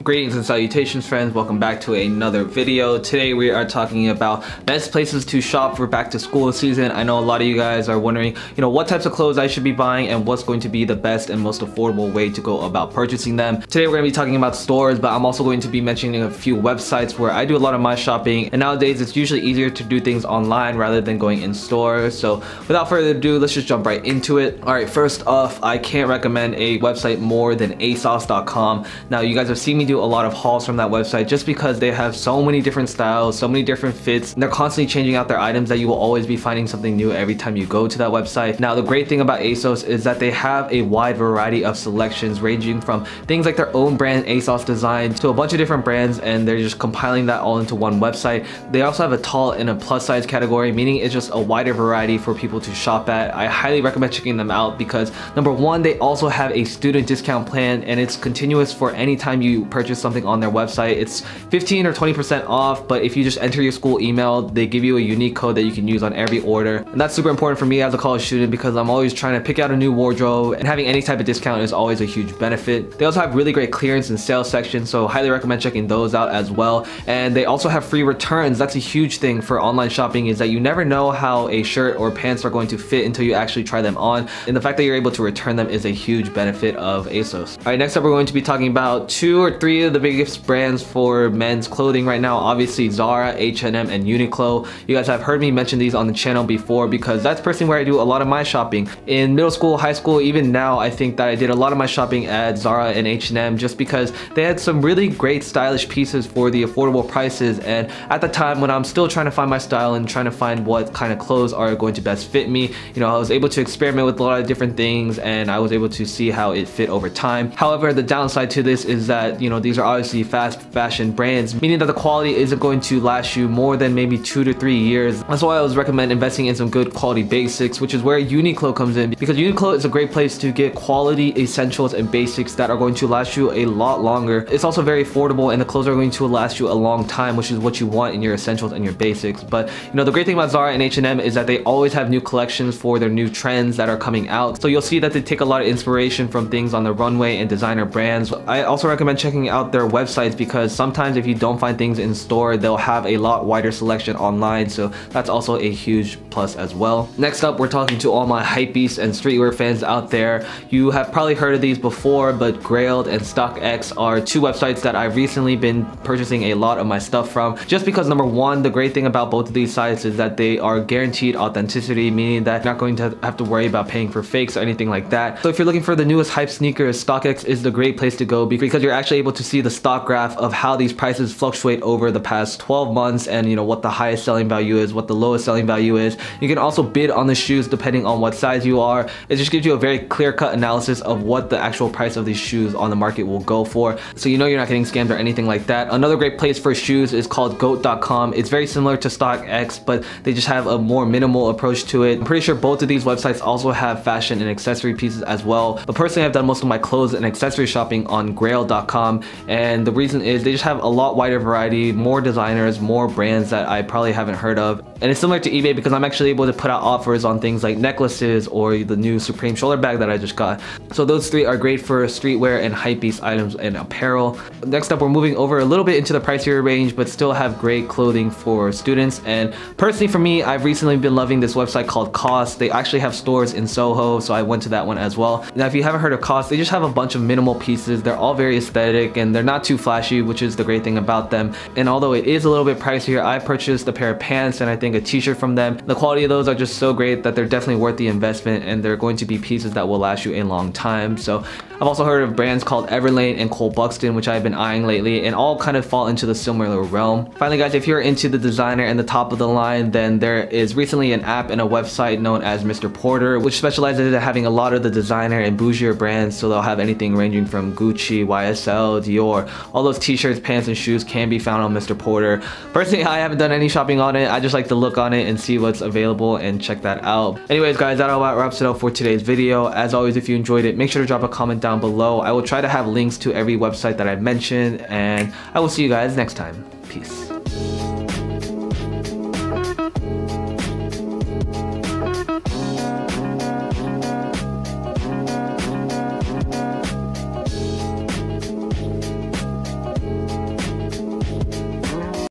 Greetings and salutations, friends. Welcome back to another video. Today we are talking about best places to shop for back to school season. I know a lot of you guys are wondering, what types of clothes I should be buying and what's going to be the best and most affordable way to go about purchasing them. Today we're going to be talking about stores, but I'm also going to be mentioning a few websites where I do a lot of my shopping, and nowadays it's usually easier to do things online rather than going in stores. So without further ado, let's just jump right into it. Alright, first off, I can't recommend a website more than ASOS.com. Now, you guys have seen me do a lot of hauls from that website just because they have so many different styles, so many different fits, and they're constantly changing out their items that you will always be finding something new every time you go to that website. Now, the great thing about ASOS is that they have a wide variety of selections ranging from things like their own brand ASOS design to a bunch of different brands, and they're just compiling that all into one website. They also have a tall and a plus size category, meaning it's just a wider variety for people to shop at. I highly recommend checking them out because number one, they also have a student discount plan, and it's continuous for any time you purchase something on their website. It's 15 or 20% off, but if you just enter your school email, they give you a unique code that you can use on every order. And that's super important for me as a college student because I'm always trying to pick out a new wardrobe, and having any type of discount is always a huge benefit. They also have really great clearance and sales sections, so highly recommend checking those out as well. And they also have free returns. That's a huge thing for online shopping, is that you never know how a shirt or pants are going to fit until you actually try them on, and the fact that you're able to return them is a huge benefit of ASOS. Alright, next up we're going to be talking about 2 or 3 of the biggest brands for men's clothing right now. Obviously Zara, H&M, and Uniqlo. You guys have heard me mention these on the channel before because that's personally where I do a lot of my shopping. In middle school, high school, even now, I think that I did a lot of my shopping at Zara and H&M just because they had some really great stylish pieces for the affordable prices. And at the time when I'm still trying to find my style and trying to find what kind of clothes are going to best fit me, I was able to experiment with a lot of different things, and I was able to see how it fit over time. However, the downside to this is that these are obviously fast fashion brands, meaning that the quality isn't going to last you more than maybe 2 to 3 years. That's why I always recommend investing in some good quality basics, which is where Uniqlo comes in, because Uniqlo is a great place to get quality essentials and basics that are going to last you a lot longer. It's also very affordable, and the clothes are going to last you a long time, which is what you want in your essentials and your basics. But the great thing about Zara and H&M is that they always have new collections for their new trends that are coming out. So you'll see that they take a lot of inspiration from things on the runway and designer brands. I also recommend checking out their websites because sometimes if you don't find things in store, they'll have a lot wider selection online, so that's also a huge plus as well. Next up, we're talking to all my hypebeasts and streetwear fans out there. You have probably heard of these before, but Grailed and StockX are 2 websites that I've recently been purchasing a lot of my stuff from, just because number one, the great thing about both of these sites is that they are guaranteed authenticity, meaning that you're not going to have to worry about paying for fakes or anything like that. So if you're looking for the newest hype sneakers, StockX is the great place to go because you're actually able to see the stock graph of how these prices fluctuate over the past 12 months, and what the highest selling value is, what the lowest selling value is. You can also bid on the shoes depending on what size you are. It just gives you a very clear-cut analysis of what the actual price of these shoes on the market will go for, so you're not getting scammed or anything like that. Another great place for shoes is called goat.com. It's very similar to StockX, but they just have a more minimal approach to it. I'm pretty sure both of these websites also have fashion and accessory pieces as well, but personally I've done most of my clothes and accessory shopping on grail.com, and the reason is they just have a lot wider variety, more designers, more brands that I probably haven't heard of. And it's similar to eBay because I'm actually able to put out offers on things like necklaces or the new Supreme shoulder bag that I just got. So those 3 are great for streetwear and hypebeast items and apparel. Next up, we're moving over a little bit into the pricier range, but still have great clothing for students. And personally for me, I've recently been loving this website called COS. They actually have stores in Soho, so I went to that one as well. Now, if you haven't heard of COS, they just have a bunch of minimal pieces. They're all very aesthetic and they're not too flashy, which is the great thing about them. And although it is a little bit pricier, I purchased a pair of pants and I think a t-shirt from them. The quality of those are just so great that they're definitely worth the investment, and they're going to be pieces that will last you a long time. So I've also heard of brands called Everlane and Cole Buxton, which I've been eyeing lately, and all kind of fall into the similar realm. Finally guys, if you're into the designer and the top of the line, then there is recently an app and a website known as Mr. Porter, which specializes in having a lot of the designer and bougier brands. So they'll have anything ranging from Gucci, YSL, Dior. All those t-shirts, pants, and shoes can be found on Mr. Porter. Personally, I haven't done any shopping on it. I just like to look on it and see what's available and check that out. Anyways guys, that about wraps it up for today's video. As always, if you enjoyed it, make sure to drop a comment down below. I will try to have links to every website that I mentioned, and I will see you guys next time. Peace.